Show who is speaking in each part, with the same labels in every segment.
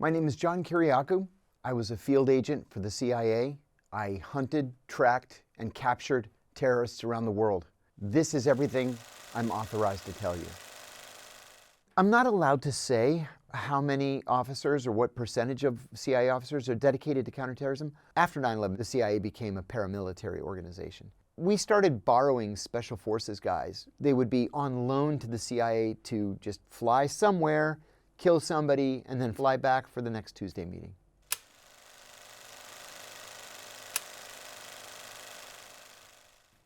Speaker 1: My name is John Kiriakou. I was a field agent for the CIA. I hunted, tracked, and captured terrorists around the world. This is everything I'm authorized to tell you. I'm not allowed to say how many officers or what percentage of CIA officers are dedicated to counterterrorism. After 9/11, the CIA became a paramilitary organization. We started borrowing special forces guys. They would be on loan to the CIA to just fly somewhere, kill somebody, and then fly back for the next Tuesday meeting.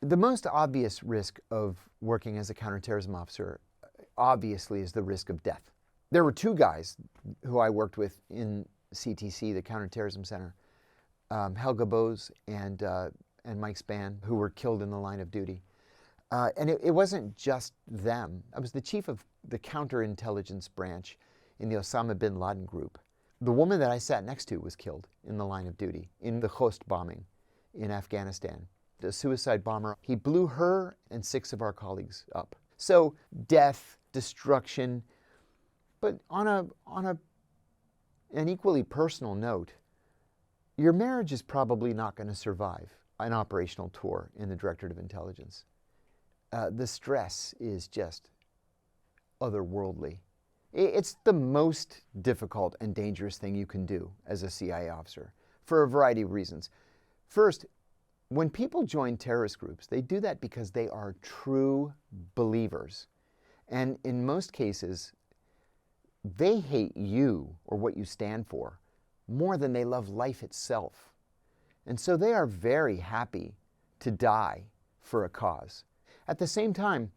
Speaker 1: The most obvious risk of working as a counterterrorism officer, obviously, is the risk of death. There were two guys who I worked with in CTC, the Counterterrorism Center, Helga Bose and Mike Spann, who were killed in the line of duty. And it wasn't just them. I was the chief of the counterintelligence branch in the Osama bin Laden group. The woman that I sat next to was killed in the line of duty in the Khost bombing in Afghanistan. The suicide bomber, he blew her and 6 of our colleagues up. So death, destruction, but on an equally personal note, your marriage is probably not going to survive an operational tour in the Directorate of Intelligence. The stress is just otherworldly. It's the most difficult and dangerous thing you can do as a CIA officer for a variety of reasons. First, when people join terrorist groups, they do that because they are true believers. And in most cases, they hate you or what you stand for more than they love life itself. And so they are very happy to die for a cause. At the same time,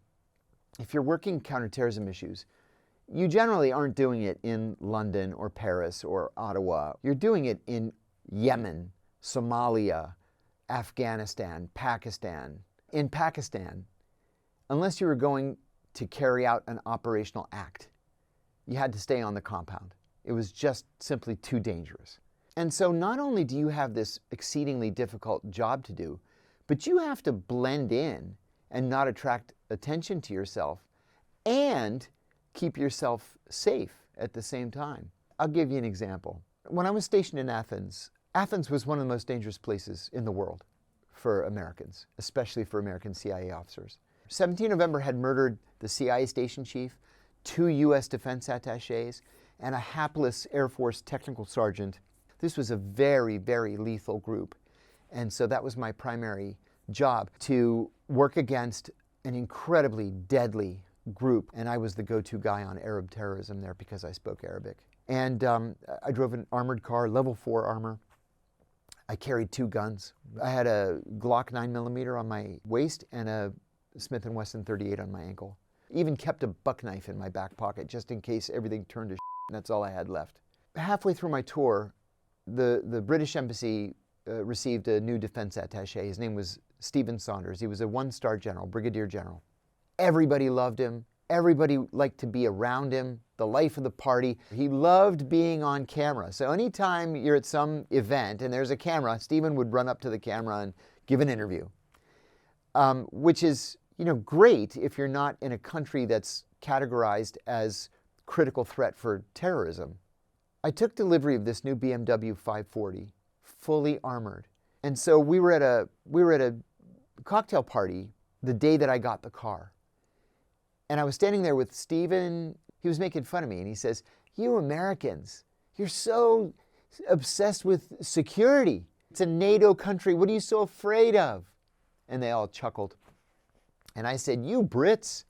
Speaker 1: if you're working counterterrorism issues, you generally aren't doing it in London or Paris or Ottawa. You're doing it in Yemen, Somalia, Afghanistan, Pakistan. In Pakistan, unless you were going to carry out an operational act, you had to stay on the compound. It was just simply too dangerous. And so not only do you have this exceedingly difficult job to do, but you have to blend in and not attract attention to yourself and keep yourself safe at the same time. I'll give you an example. When I was stationed in Athens, Athens was one of the most dangerous places in the world for Americans, especially for American CIA officers. 17 November had murdered the CIA station chief, 2 U.S. defense attachés, and a hapless Air Force technical sergeant. This was a very, very lethal group. And so that was my primary job, to work against an incredibly deadly group. And I was the go-to guy on Arab terrorism there because I spoke Arabic. And I drove an armored car, level 4 armor. I carried 2 guns. I had a Glock 9mm on my waist and a Smith & Wesson 38 on my ankle. Even kept a buck knife in my back pocket just in case everything turned to shit, and that's all I had left. Halfway through my tour, the British Embassy received a new defense attaché. His name was Stephen Saunders. He was a 1-star general, brigadier general. Everybody loved him. Everybody liked to be around him, the life of the party. He loved being on camera. So anytime you're at some event and there's a camera, Stephen would run up to the camera and give an interview, which is, great if you're not in a country that's categorized as critical threat for terrorism. I took delivery of this new BMW 540, fully armored. And so we were at a cocktail party the day that I got the car. And I was standing there with Stephen. He was making fun of me, and he says, "You Americans, you're so obsessed with security. It's a NATO country. What are you so afraid of?" And they all chuckled. And I said, "You Brits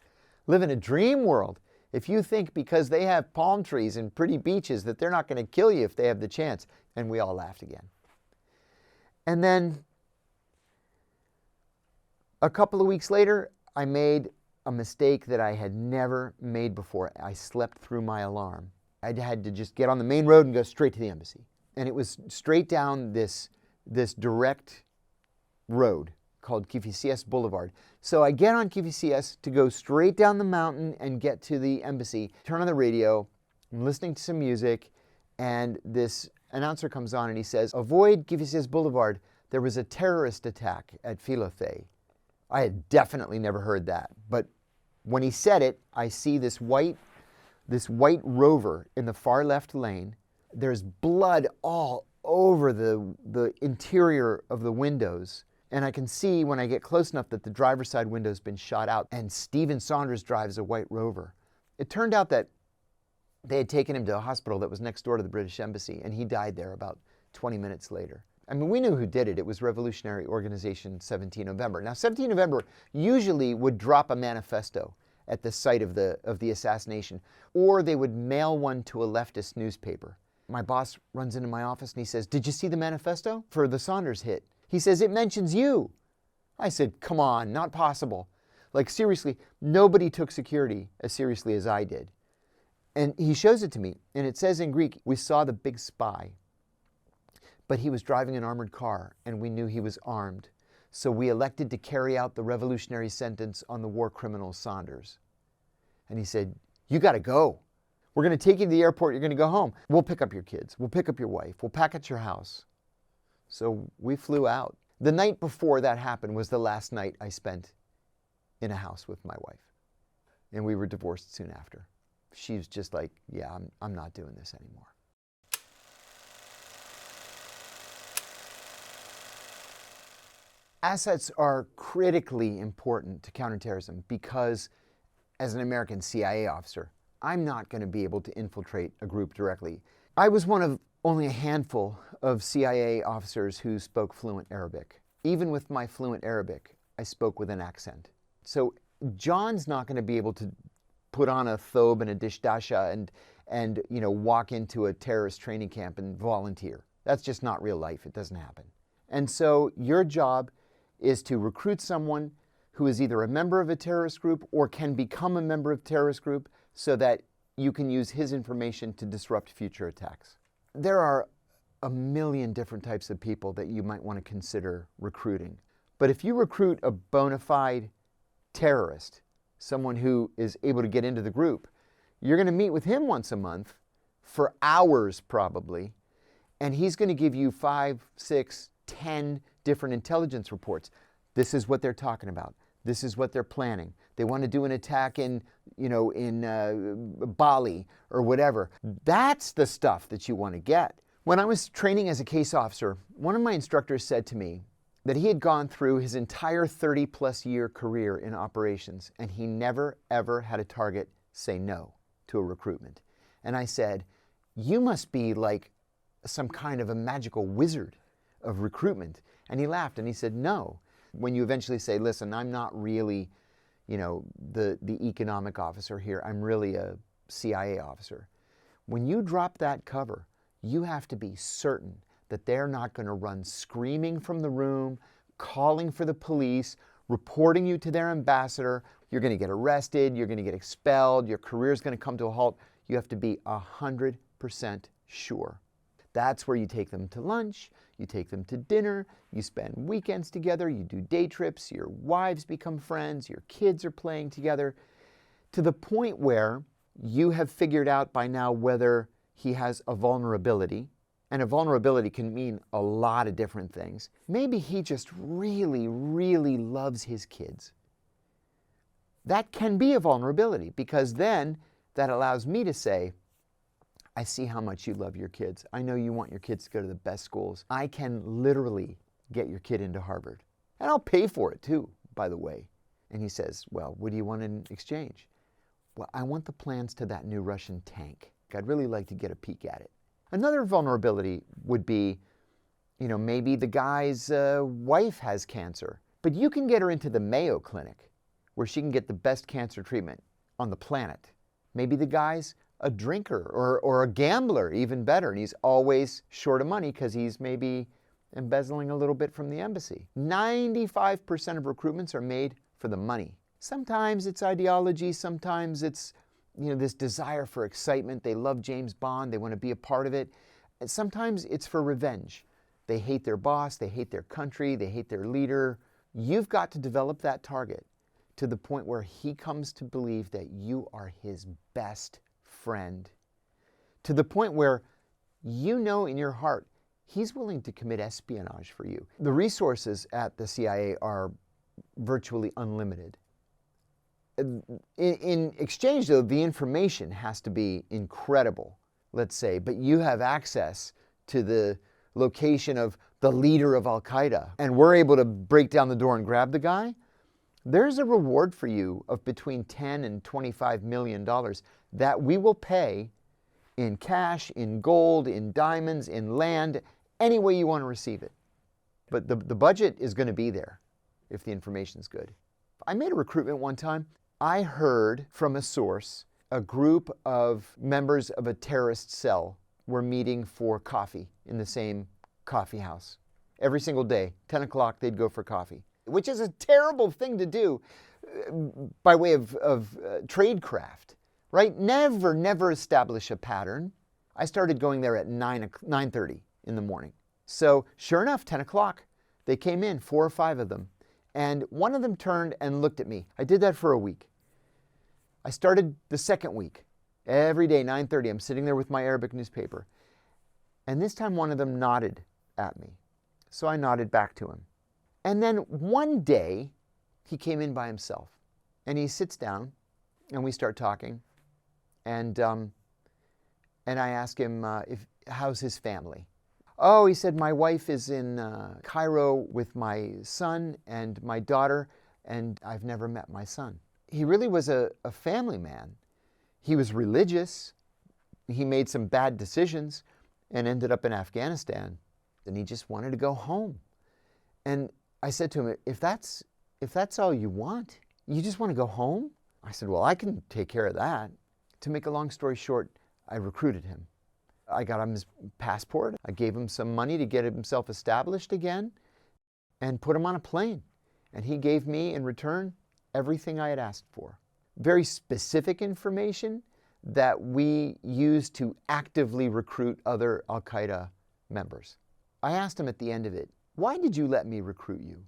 Speaker 1: live in a dream world. If you think because they have palm trees and pretty beaches that they're not going to kill you if they have the chance." And we all laughed again. And then a couple of weeks later, I made a mistake that I had never made before. I slept through my alarm. I had to just get on the main road and go straight to the embassy. And it was straight down this direct road called Kiriakou Boulevard. So I get on Kiriakou to go straight down the mountain and get to the embassy, turn on the radio, I'm listening to some music, and this announcer comes on and he says, "Avoid Kiriakou Boulevard. There was a terrorist attack at Philothée." I had definitely never heard that, but when he said it, I see this white Rover in the far left lane. There's blood all over the interior of the windows. And I can see when I get close enough that the driver's side window's been shot out, and Stephen Saunders drives a white Rover. It turned out that they had taken him to a hospital that was next door to the British Embassy, and he died there about 20 minutes later. I mean, we knew who did it. It was Revolutionary Organization 17 November. Now, 17 November usually would drop a manifesto at the site of the assassination, or they would mail one to a leftist newspaper. My boss runs into my office and he says, "Did you see the manifesto for the Saunders hit?" He says, "It mentions you." I said, "Come on, not possible." Like, seriously, nobody took security as seriously as I did. And he shows it to me, and it says in Greek, "We saw the big spy, but he was driving an armored car, and we knew he was armed. So we elected to carry out the revolutionary sentence on the war criminal Saunders." And he said, "You got to go. We're going to take you to the airport. You're going to go home. We'll pick up your kids. We'll pick up your wife. We'll pack at your house." So we flew out. The night before that happened was the last night I spent in a house with my wife. And we were divorced soon after. She was just like, "Yeah, I'm not doing this anymore." Assets are critically important to counterterrorism because, as an American CIA officer, I'm not going to be able to infiltrate a group directly. I was one of only a handful of CIA officers who spoke fluent Arabic. Even with my fluent Arabic, I spoke with an accent. So John's not going to be able to put on a thobe and a dishdasha and walk into a terrorist training camp and volunteer. That's just not real life. It doesn't happen. And so your job is to recruit someone who is either a member of a terrorist group or can become a member of a terrorist group so that you can use his information to disrupt future attacks. There are a million different types of people that you might want to consider recruiting. But if you recruit a bona fide terrorist, someone who is able to get into the group, you're going to meet with him once a month for hours probably, and he's going to give you 5, 6, 10 different intelligence reports. This is what they're talking about. This is what they're planning. They want to do an attack in Bali or whatever. That's the stuff that you want to get. When I was training as a case officer, one of my instructors said to me that he had gone through his entire 30-plus year career in operations, and he never, ever had a target say no to a recruitment. And I said, "You must be like some kind of a magical wizard of recruitment." And he laughed and he said, "No." When you eventually say, "Listen, I'm not really, the economic officer here. I'm really a CIA officer." When you drop that cover, you have to be certain that they're not going to run screaming from the room, calling for the police, reporting you to their ambassador. You're going to get arrested. You're going to get expelled. Your career is going to come to a halt. You have to be 100% sure. That's where you take them to lunch, you take them to dinner, you spend weekends together, you do day trips, your wives become friends, your kids are playing together, to the point where you have figured out by now whether he has a vulnerability, and a vulnerability can mean a lot of different things. Maybe he just really, really loves his kids. That can be a vulnerability, because then that allows me to say, "I see how much you love your kids. I know you want your kids to go to the best schools. I can literally get your kid into Harvard. And I'll pay for it too, by the way." And he says, "Well, what do you want in exchange?" "Well, I want the plans to that new Russian tank. I'd really like to get a peek at it." Another vulnerability would be, maybe the guy's wife has cancer, but you can get her into the Mayo Clinic where she can get the best cancer treatment on the planet. Maybe the guy's a drinker or a gambler, even better, and he's always short of money because he's maybe embezzling a little bit from the embassy. 95% of recruitments are made for the money. Sometimes it's ideology, sometimes it's this desire for excitement. They love James Bond, they want to be a part of it. And sometimes it's for revenge. They hate their boss, they hate their country, they hate their leader. You've got to develop that target to the point where he comes to believe that you are his best friend, to the point where in your heart he's willing to commit espionage for you. The resources at the CIA are virtually unlimited. In exchange, though, the information has to be incredible. let's say, but you have access to the location of the leader of Al-Qaeda, and we're able to break down the door and grab the guy, there's a reward for you of between $10 and $25 million that we will pay in cash, in gold, in diamonds, in land, any way you want to receive it. But the budget is going to be there if the information's good. I made a recruitment one time. I heard from a source a group of members of a terrorist cell were meeting for coffee in the same coffee house. Every single day, 10 o'clock, they'd go for coffee, which is a terrible thing to do by way of tradecraft, right? Never establish a pattern. I started going there at 9:30 in the morning. So sure enough, 10 o'clock, they came in, 4 or 5 of them. And one of them turned and looked at me. I did that for a week. I started the second week. Every day, 9:30, I'm sitting there with my Arabic newspaper. And this time one of them nodded at me. So I nodded back to him. And then one day, he came in by himself. And he sits down, and we start talking. And I ask him, how's his family? Oh, he said, my wife is in Cairo with my son and my daughter, and I've never met my son. He really was a family man. He was religious. He made some bad decisions and ended up in Afghanistan. And he just wanted to go home. And I said to him, if that's all you want, you just want to go home? I said, well, I can take care of that. To make a long story short, I recruited him. I got him his passport. I gave him some money to get himself established again and put him on a plane. And he gave me in return everything I had asked for. Very specific information that we use to actively recruit other Al-Qaeda members. I asked him at the end of it, why did you let me recruit you?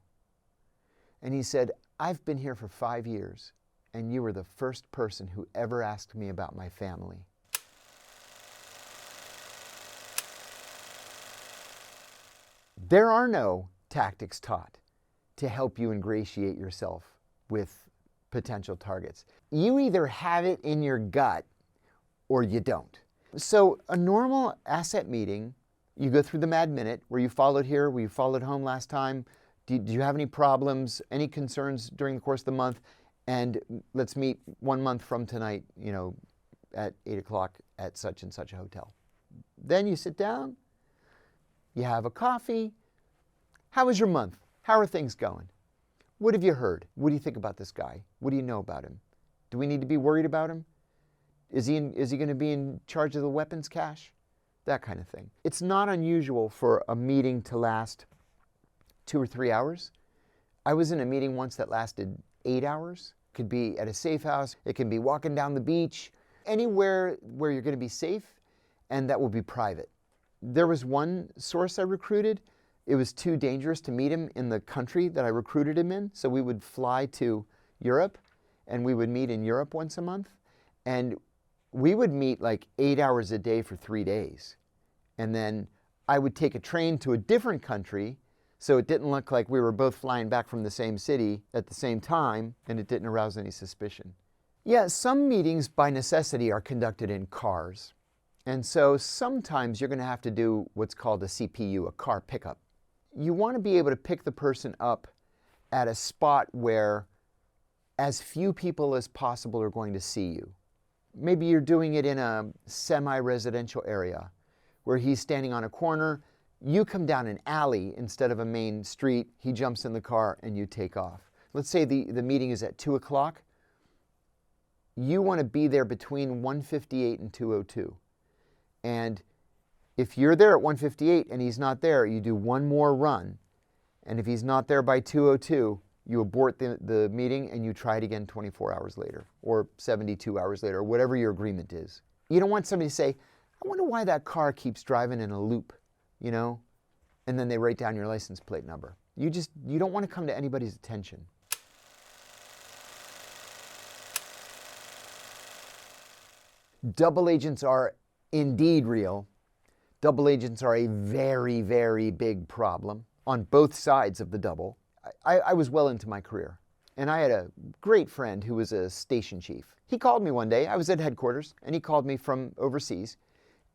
Speaker 1: And he said, I've been here for 5 years, and you were the first person who ever asked me about my family. There are no tactics taught to help you ingratiate yourself with potential targets. You either have it in your gut or you don't. So a normal asset meeting, you go through the Mad Minute, where you followed here, where you followed home last time. Do you have any problems, any concerns during the course of the month? And let's meet 1 month from tonight, at 8 o'clock at such and such a hotel. Then you sit down, you have a coffee. How was your month? How are things going? What have you heard? What do you think about this guy? What do you know about him? Do we need to be worried about him? Is he going to be in charge of the weapons cache? That kind of thing. It's not unusual for a meeting to last 2 or 3 hours. I was in a meeting once that lasted 8 hours. It could be at a safe house. It can be walking down the beach. Anywhere where you're going to be safe and that will be private. There was one source I recruited. It was too dangerous to meet him in the country that I recruited him in. So we would fly to Europe and we would meet in Europe once a month. And we would meet like 8 hours a day for 3 days. And then I would take a train to a different country so it didn't look like we were both flying back from the same city at the same time and it didn't arouse any suspicion. Yeah, some meetings by necessity are conducted in cars. And so sometimes you're going to have to do what's called a CPU, a car pickup. You want to be able to pick the person up at a spot where as few people as possible are going to see you. Maybe you're doing it in a semi-residential area where he's standing on a corner. You come down an alley instead of a main street. He jumps in the car and you take off. Let's say the meeting is at 2 o'clock. You want to be there between 1:58 and 2:02. And if you're there at 1:58 and he's not there, you do one more run. And if he's not there by 2:02, you abort the meeting and you try it again 24 hours later or 72 hours later, or whatever your agreement is. You don't want somebody to say, I wonder why that car keeps driving in a loop, and then they write down your license plate number. You don't want to come to anybody's attention. Double agents are indeed real. Double agents are a very, very big problem on both sides of the double. I was well into my career, and I had a great friend who was a station chief. He called me one day. I was at headquarters, and he called me from overseas,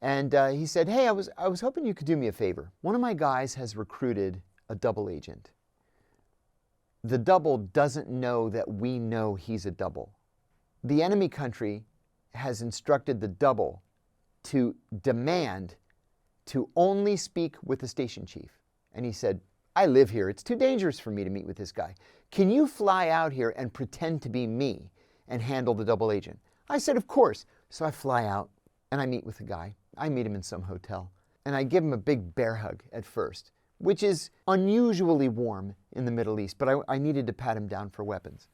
Speaker 1: And he said, hey, I was hoping you could do me a favor. One of my guys has recruited a double agent. The double doesn't know that we know he's a double. The enemy country has instructed the double to demand to only speak with the station chief. And he said, I live here. It's too dangerous for me to meet with this guy. Can you fly out here and pretend to be me and handle the double agent? I said, of course. So I fly out and I meet with the guy. I meet him in some hotel, and I give him a big bear hug at first, which is unusually warm in the Middle East, but I needed to pat him down for weapons.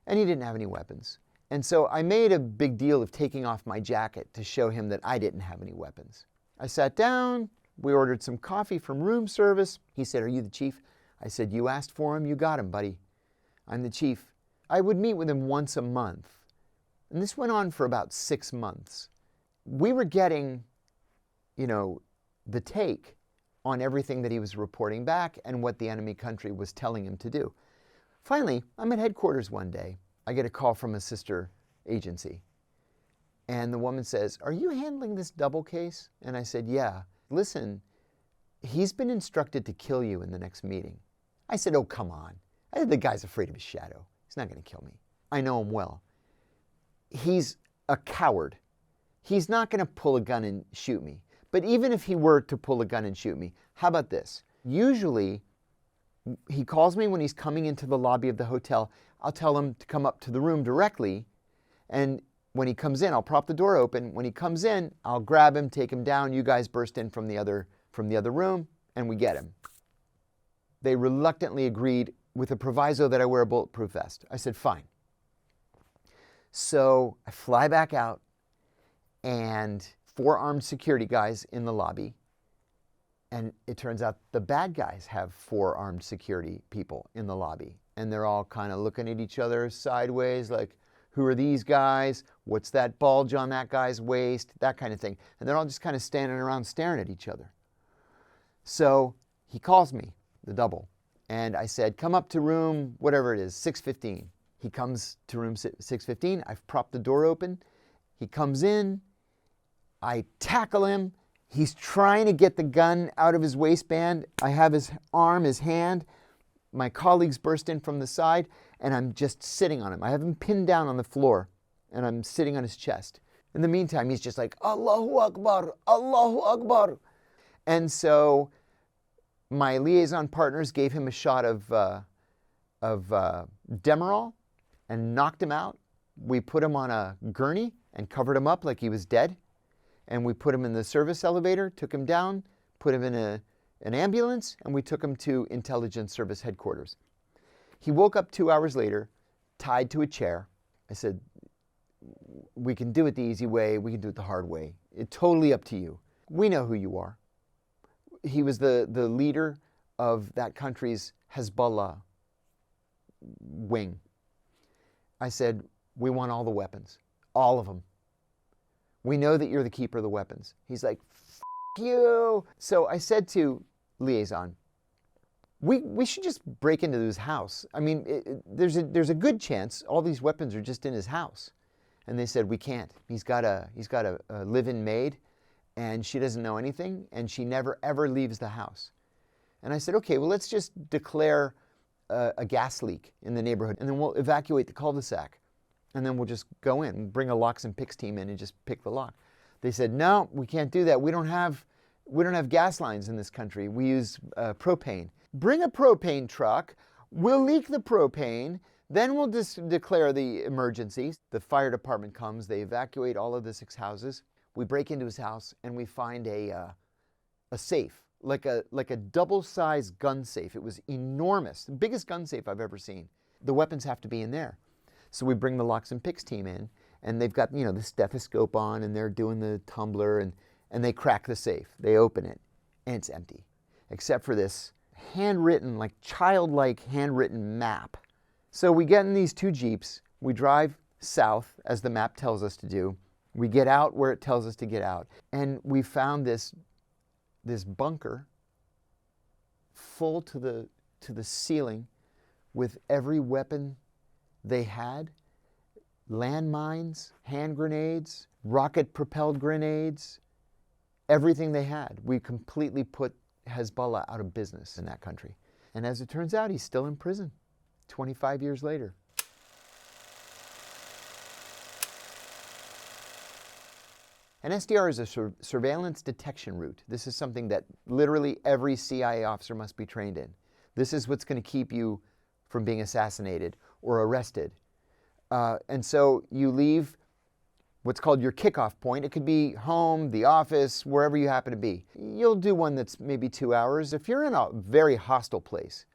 Speaker 1: And he didn't have any weapons. And so I made a big deal of taking off my jacket to show him that I didn't have any weapons. I sat down, we ordered some coffee from room service. He said, are you the chief? I said, you asked for him, you got him, buddy. I'm the chief. I would meet with him once a month. And this went on for about 6 months. We were getting, the take on everything that he was reporting back and what the enemy country was telling him to do. Finally, I'm at headquarters one day. I get a call from a sister agency. And the woman says, are you handling this double case? And I said, yeah. Listen, he's been instructed to kill you in the next meeting. I said, oh, come on. I said, the guy's afraid of his shadow. He's not going to kill me. I know him well. He's a coward. He's not going to pull a gun and shoot me. But even if he were to pull a gun and shoot me, how about this? Usually, he calls me when he's coming into the lobby of the hotel. I'll tell him to come up to the room directly. And when he comes in, I'll prop the door open. When he comes in, I'll grab him, take him down. You guys burst in from the other room, and we get him. They reluctantly agreed with a proviso that I wear a bulletproof vest. I said, fine. So I fly back out, and 4 armed security guys in the lobby. And it turns out the bad guys have 4 armed security people in the lobby. And they're all kind of looking at each other sideways like, who are these guys? What's that bulge on that guy's waist? That kind of thing. And they're all just kind of standing around staring at each other. So he calls me, the double. And I said, come up to room, whatever it is, 615. He comes to room 615. I've propped the door open. He comes in. I tackle him. He's trying to get the gun out of his waistband. I have his arm, his hand. My colleagues burst in from the side, and I'm just sitting on him. I have him pinned down on the floor, and I'm sitting on his chest. In the meantime, he's just like, Allahu Akbar, Allahu Akbar. And so my liaison partners gave him a shot of Demerol and knocked him out. We put him on a gurney and covered him up like he was dead. And we put him in the service elevator, took him down, put him in an ambulance, and we took him to intelligence service headquarters. He woke up 2 hours later, tied to a chair. I said, we can do it the easy way, we can do it the hard way. It's totally up to you. We know who you are. He was the leader of that country's Hezbollah wing. I said, we want all the weapons, all of them. We know that you're the keeper of the weapons. He's like, F you. So I said to liaison, we should just break into his house. I mean, there's a good chance all these weapons are just in his house. And they said, we can't. He's got a live-in maid, and she doesn't know anything, and she never, ever leaves the house. And I said, okay, well, let's just declare a gas leak in the neighborhood, and then we'll evacuate the cul-de-sac. And then we'll just go in, bring a locks and picks team in and just pick the lock. They said, no, we can't do that. We don't have gas lines in this country. We use propane. Bring a propane truck. We'll leak the propane. Then we'll just declare the emergency. The fire department comes. They evacuate all of the 6 houses. We break into his house and we find a safe, like a double-sized gun safe. It was enormous, the biggest gun safe I've ever seen. The weapons have to be in there. So we bring the locks and picks team in, and they've got, the stethoscope on, and they're doing the tumbler, and they crack the safe. They open it, and it's empty, except for this handwritten, like childlike handwritten map. So we get in these 2 Jeeps. We drive south, as the map tells us to do. We get out where it tells us to get out, and we found this bunker full to the ceiling with every weapon they had, landmines, hand grenades, rocket-propelled grenades, everything they had. We completely put Hezbollah out of business in that country. And as it turns out, he's still in prison 25 years later. An SDR is a surveillance detection route. This is something that literally every CIA officer must be trained in. This is what's going to keep you from being assassinated or arrested. And so you leave what's called your kickoff point. It could be home, the office, wherever you happen to be. You'll do one that's maybe 2 hours. If you're in a very hostile place,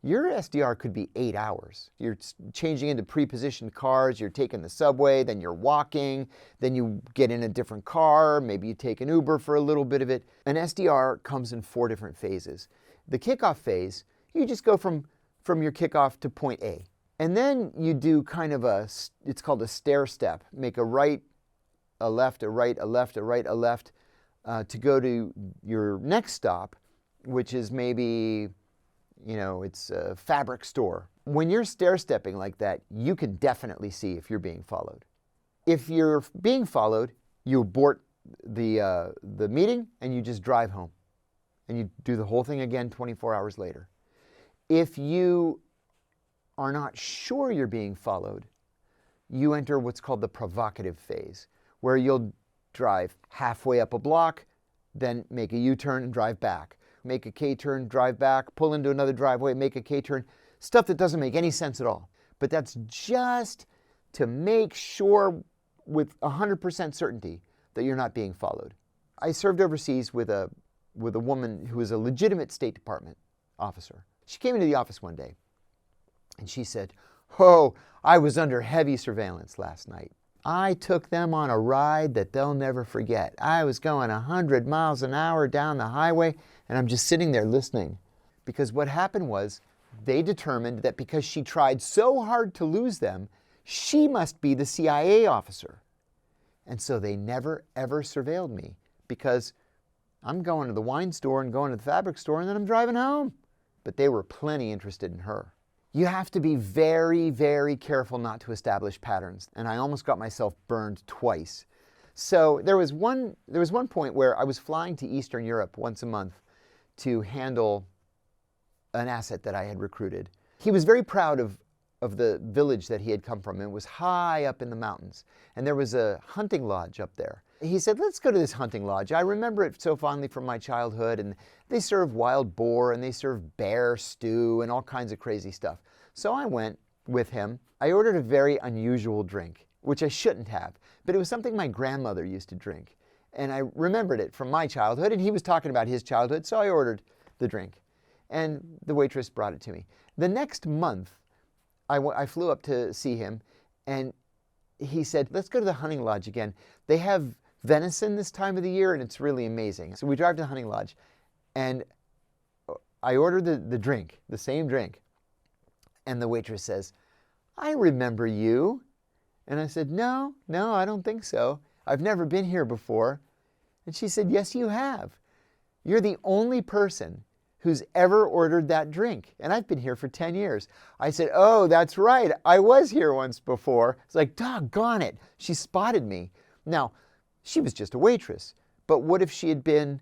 Speaker 1: your SDR could be 8 hours. You're changing into pre-positioned cars, you're taking the subway, then you're walking, then you get in a different car, maybe you take an Uber for a little bit of it. An SDR comes in 4 different phases. The kickoff phase, you just go from your kickoff to point A. And then you do kind of it's called a stair step. Make a right, a left, a right, a left, a right, a left, to go to your next stop, which is maybe, it's a fabric store. When you're stair-stepping like that, you can definitely see if you're being followed. If you're being followed, you abort the meeting and you just drive home. And you do the whole thing again 24 hours later. If you are not sure you're being followed, you enter what's called the provocative phase, where you'll drive halfway up a block, then make a U-turn and drive back. Make a K-turn, drive back, pull into another driveway, make a K-turn. Stuff that doesn't make any sense at all. But that's just to make sure with 100% certainty that you're not being followed. I served overseas with a woman who was a legitimate State Department officer. She came into the office one day and she said, "Oh, I was under heavy surveillance last night. I took them on a ride that they'll never forget. I was going 100 miles an hour down the highway and I'm just sitting there listening." Because what happened was they determined that because she tried so hard to lose them, she must be the CIA officer. And so they never ever surveilled me because I'm going to the wine store and going to the fabric store and then I'm driving home. But they were plenty interested in her. You have to be very, very careful not to establish patterns. And I almost got myself burned twice. So there was one point where I was flying to Eastern Europe once a month to handle an asset that I had recruited. He was very proud of the village that he had come from. It was high up in the mountains. And there was a hunting lodge up there. He said, "Let's go to this hunting lodge. I remember it so fondly from my childhood, and they serve wild boar, and they serve bear stew, and all kinds of crazy stuff." So I went with him. I ordered a very unusual drink, which I shouldn't have, but it was something my grandmother used to drink. And I remembered it from my childhood, and he was talking about his childhood, so I ordered the drink. And the waitress brought it to me. The next month, I flew up to see him, and he said, "Let's go to the hunting lodge again. They have venison this time of the year, and it's really amazing." So we drive to the hunting lodge, and I ordered the drink, the same drink. And the waitress says, "I remember you." And I said, No, I don't think so. I've never been here before." And she said, "Yes, you have. You're the only person who's ever ordered that drink. And I've been here for 10 years. I said, "Oh, that's right. I was here once before." It's like, doggone it. She spotted me. Now, she was just a waitress. But what if she had been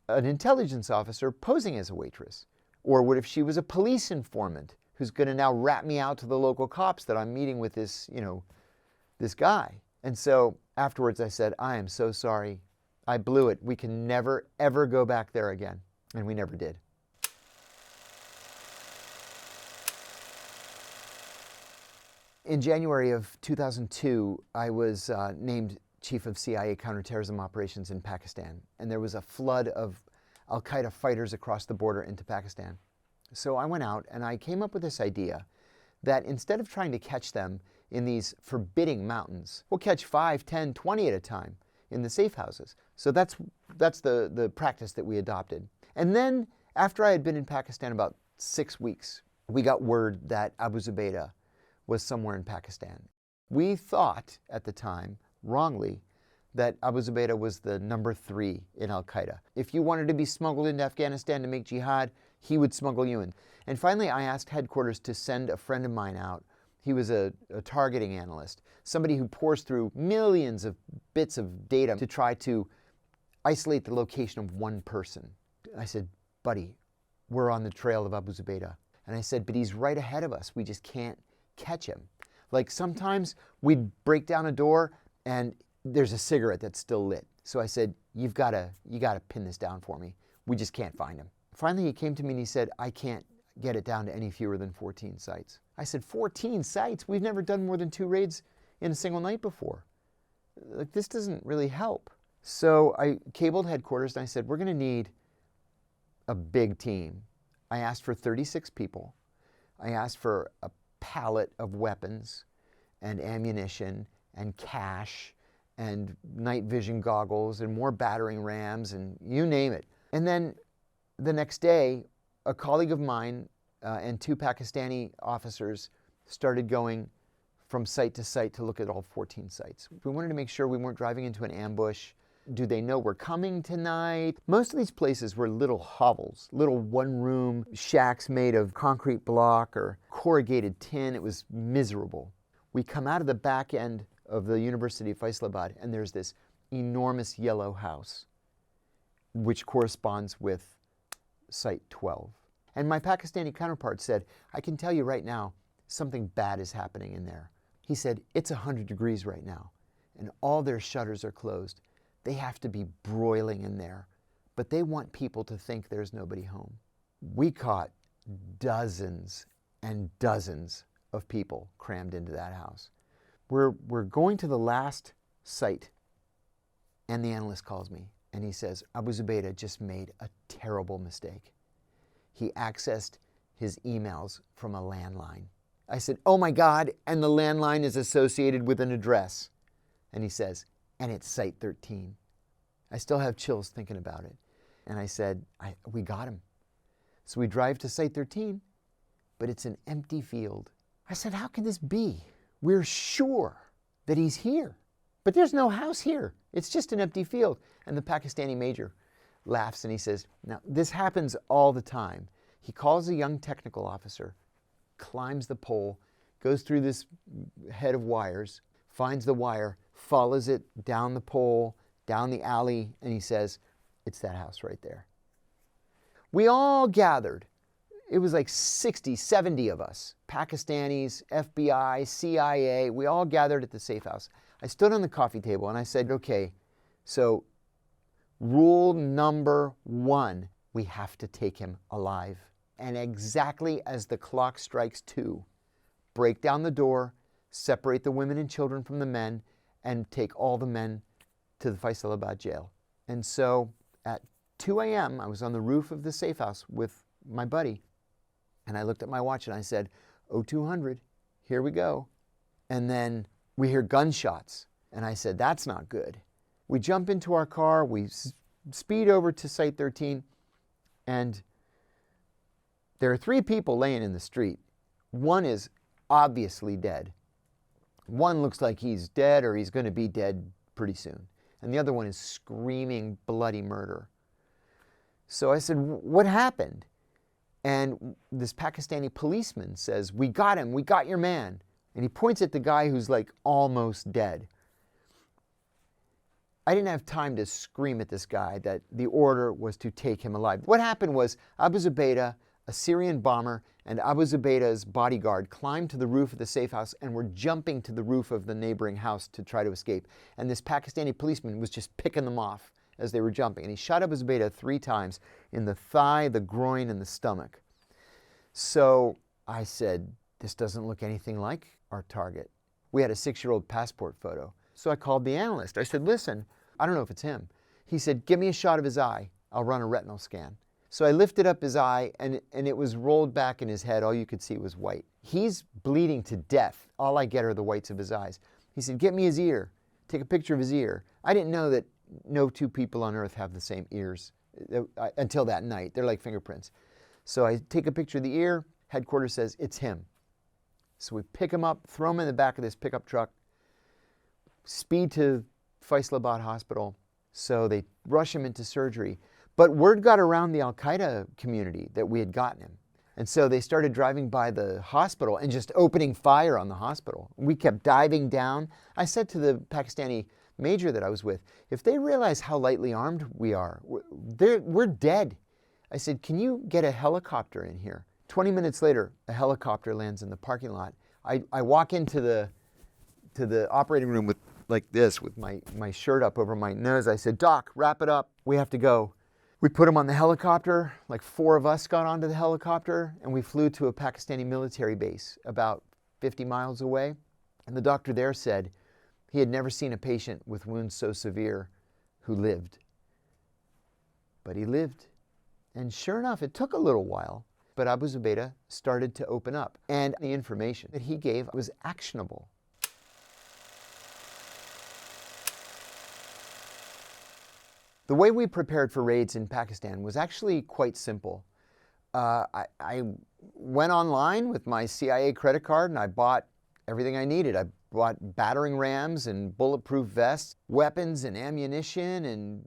Speaker 1: an intelligence officer posing as a waitress? Or what if she was a police informant who's going to now rat me out to the local cops that I'm meeting with this guy? And so afterwards I said, "I am so sorry. I blew it. We can never, ever go back there again." And we never did. In January of 2002, I was named Chief of CIA Counterterrorism Operations in Pakistan. And there was a flood of Al-Qaeda fighters across the border into Pakistan. So I went out and I came up with this idea that instead of trying to catch them in these forbidding mountains, we'll catch 5, 10, 20 at a time in the safe houses. So that's the practice that we adopted. And then after I had been in Pakistan about 6 weeks, we got word that Abu Zubaydah was somewhere in Pakistan. We thought at the time, wrongly, that Abu Zubaydah was the number 3 in Al-Qaeda. If you wanted to be smuggled into Afghanistan to make jihad, he would smuggle you in. And finally, I asked headquarters to send a friend of mine out. He was a targeting analyst, somebody who pours through millions of bits of data to try to isolate the location of one person. I said, buddy, we're on the trail of Abu Zubaydah. And I said, but he's right ahead of us. We just can't catch him. Like sometimes we'd break down a door and there's a cigarette that's still lit. So I said, you gotta pin this down for me. We just can't find him. Finally, he came to me and he said, I can't get it down to any fewer than 14 sites. I said, 14 sites? We've never done more than 2 raids in a single night before. Like, this doesn't really help. So I cabled headquarters and I said, we're gonna need a big team. I asked for 36 people. I asked for a pallet of weapons and ammunition and cash and night vision goggles and more battering rams and you name it. And then the next day, a colleague of mine and 2 Pakistani officers started going from site to site to look at all 14 sites. We wanted to make sure we weren't driving into an ambush. Do they know we're coming tonight? Most of these places were little hovels, little one-room shacks made of concrete block or corrugated tin. It was miserable. We come out of the back end of the University of Faisalabad and there's this enormous yellow house, which corresponds with Site 12. And my Pakistani counterpart said, I can tell you right now, something bad is happening in there. He said, it's 100 degrees right now and all their shutters are closed. They have to be broiling in there, but they want people to think there's nobody home. We caught dozens and dozens of people crammed into that house. We're going to the last site, and the analyst calls me, and he says, Abu Zubaydah just made a terrible mistake. He accessed his emails from a landline. I said, oh my God, and the landline is associated with an address. And he says, and it's Site 13. I still have chills thinking about it. And I said, we got him. So we drive to Site 13, but it's an empty field. I said, how can this be? We're sure that he's here, but there's no house here. It's just an empty field. And the Pakistani major laughs and he says, now this happens all the time. He calls a young technical officer, climbs the pole, goes through this head of wires, finds the wire, follows it down the pole, down the alley, and he says, it's that house right there. We all gathered. It was like 60, 70 of us, Pakistanis, FBI, CIA, we all gathered at the safe house. I stood on the coffee table and I said, okay, so rule number 1, we have to take him alive. And exactly as the clock strikes 2, break down the door, separate the women and children from the men, and take all the men to the Faisalabad jail. And so at 2 a.m., I was on the roof of the safe house with my buddy, and I looked at my watch and I said, 0200, here we go. And then we hear gunshots, and I said, that's not good. We jump into our car, we speed over to Site 13, and there are 3 people laying in the street. One is obviously dead. One looks like he's dead or he's going to be dead pretty soon. And the other one is screaming bloody murder. So I said, what happened? And this Pakistani policeman says, we got him, we got your man. And he points at the guy who's like almost dead. I didn't have time to scream at this guy that the order was to take him alive. What happened was Abu Zubaydah, a Syrian bomber, and Abu Zubaydah's bodyguard climbed to the roof of the safe house and were jumping to the roof of the neighboring house to try to escape. And this Pakistani policeman was just picking them off as they were jumping. And he shot Abu Zubaydah 3 times in the thigh, the groin, and the stomach. So I said, this doesn't look anything like our target. We had a 6-year-old passport photo. So I called the analyst. I said, listen, I don't know if it's him. He said, give me a shot of his eye. I'll run a retinal scan. So I lifted up his eye and it was rolled back in his head. All you could see was white. He's bleeding to death. All I get are the whites of his eyes. He said, get me his ear. Take a picture of his ear. I didn't know that no 2 people on earth have the same ears until that night. They're like fingerprints. So I take a picture of the ear. Headquarters says, it's him. So we pick him up, throw him in the back of this pickup truck, speed to Faisalabad Hospital. So they rush him into surgery. But word got around the Al-Qaeda community that we had gotten him. And so they started driving by the hospital and just opening fire on the hospital. We kept diving down. I said to the Pakistani major that I was with, if they realize how lightly armed we are, we're dead. I said, can you get a helicopter in here? 20 minutes later, a helicopter lands in the parking lot. I walk into the operating room with like this, with my shirt up over my nose. I said, Doc, wrap it up. We have to go. We put him on the helicopter. Like 4 of us got onto the helicopter, and we flew to a Pakistani military base about 50 miles away. And the doctor there said he had never seen a patient with wounds so severe who lived. But he lived. And sure enough, it took a little while, but Abu Zubaydah started to open up. And the information that he gave was actionable. The way we prepared for raids in Pakistan was actually quite simple. I went online with my CIA credit card and I bought everything I needed. I bought battering rams and bulletproof vests, weapons and ammunition and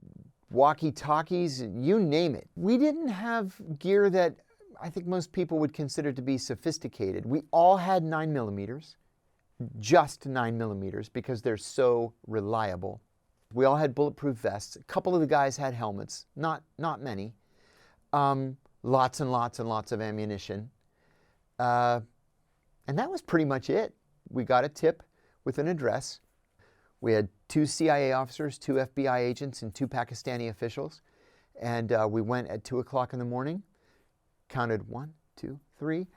Speaker 1: walkie-talkies, you name it. We didn't have gear that I think most people would consider to be sophisticated. We all had 9mm, just 9mm, because they're so reliable. We all had bulletproof vests. A couple of the guys had helmets, not many. Lots and lots and lots of ammunition. And that was pretty much it. We got a tip with an address. We had 2 CIA officers, 2 FBI agents, and 2 Pakistani officials. And we went at 2 o'clock in the morning, counted 1, 2, 3,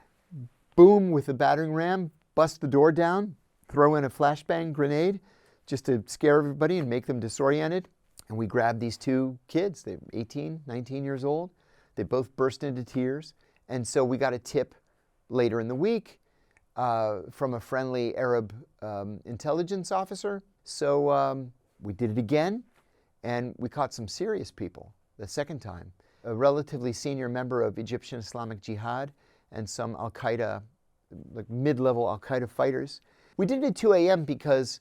Speaker 1: boom with a battering ram, bust the door down, throw in a flashbang grenade, just to scare everybody and make them disoriented. And we grabbed these 2 kids. They're 18, 19 years old. They both burst into tears. And so we got a tip later in the week from a friendly Arab intelligence officer. So we did it again, and we caught some serious people the second time. A relatively senior member of Egyptian Islamic Jihad and some Al-Qaeda, like mid-level Al-Qaeda fighters. We did it at 2 a.m. because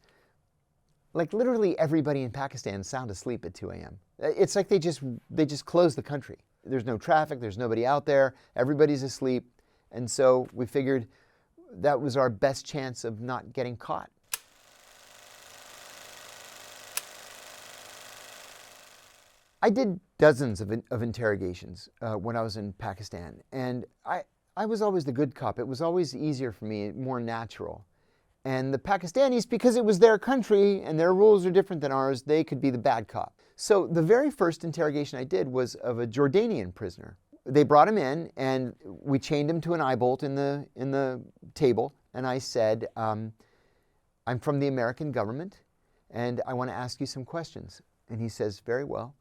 Speaker 1: like literally everybody in Pakistan is sound asleep at 2 a.m. It's like they just closed the country. There's no traffic, there's nobody out there, everybody's asleep. And so we figured that was our best chance of not getting caught. I did dozens of interrogations when I was in Pakistan, and I was always the good cop. It was always easier for me, more natural. And the Pakistanis, because it was their country and their rules are different than ours, they could be the bad cop. So the very first interrogation I did was of a Jordanian prisoner. They brought him in and we chained him to an eye bolt in the table. And I said, I'm from the American government and I want to ask you some questions. And he says, very well.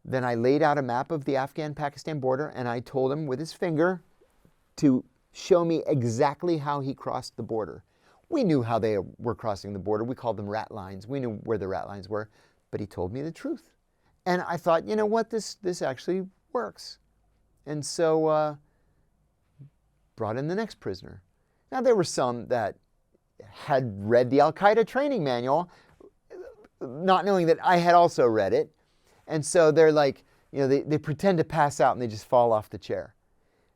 Speaker 1: Then I laid out a map of the Afghan-Pakistan border and I told him with his finger to show me exactly how he crossed the border. We knew how they were crossing the border. We called them rat lines. We knew where the rat lines were, but he told me the truth. And I thought, you know what, this actually works. And so brought in the next prisoner. Now there were some that had read the Al-Qaeda training manual, not knowing that I had also read it. And so they're like, you know, they pretend to pass out and they just fall off the chair.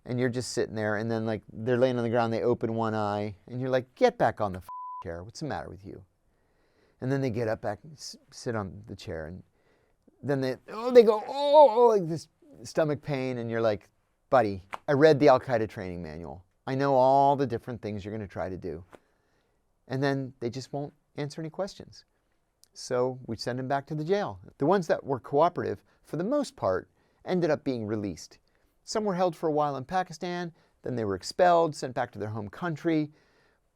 Speaker 1: And you're just sitting there, and then like they're laying on the ground, they open one eye, and you're like, get back on the chair. What's the matter with you? And then they get up back and sit on the chair, and then they go, like this stomach pain, and you're like, buddy, I read the Al-Qaeda training manual. I know all the different things you're going to try to do. And then they just won't answer any questions. So we send them back to the jail. The ones that were cooperative, for the most part, ended up being released. Some were held for a while in Pakistan, then they were expelled, sent back to their home country.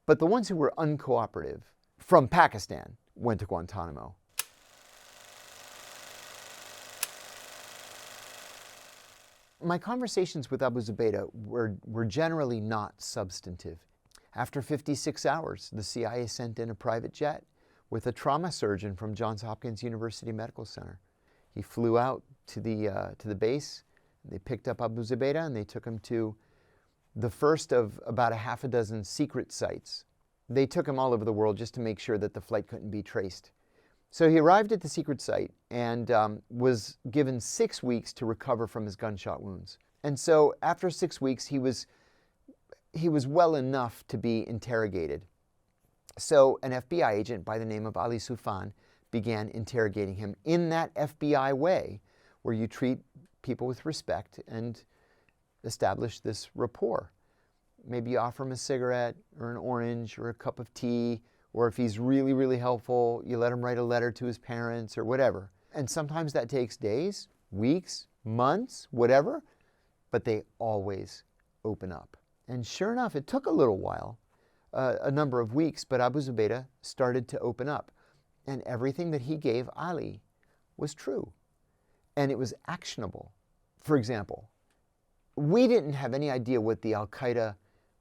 Speaker 1: But the ones who were uncooperative from Pakistan went to Guantanamo. My conversations with Abu Zubaydah were generally not substantive. After 56 hours, the CIA sent in a private jet with a trauma surgeon from Johns Hopkins University Medical Center. He flew out to the base. They picked up Abu Zubaydah and they took him to the first of about a half a dozen secret sites. They took him all over the world just to make sure that the flight couldn't be traced. So he arrived at the secret site and was given 6 weeks to recover from his gunshot wounds. And so after 6 weeks, he was well enough to be interrogated. So an FBI agent by the name of Ali Soufan began interrogating him in that FBI way where you treat people with respect and establish this rapport. Maybe you offer him a cigarette or an orange or a cup of tea, or if he's really, really helpful, you let him write a letter to his parents or whatever. And sometimes that takes days, weeks, months, whatever, but they always open up. And sure enough, it took a little while, a number of weeks, but Abu Zubaydah started to open up. And everything that he gave Ali was true. And it was actionable. For example, we didn't have any idea what the Al-Qaeda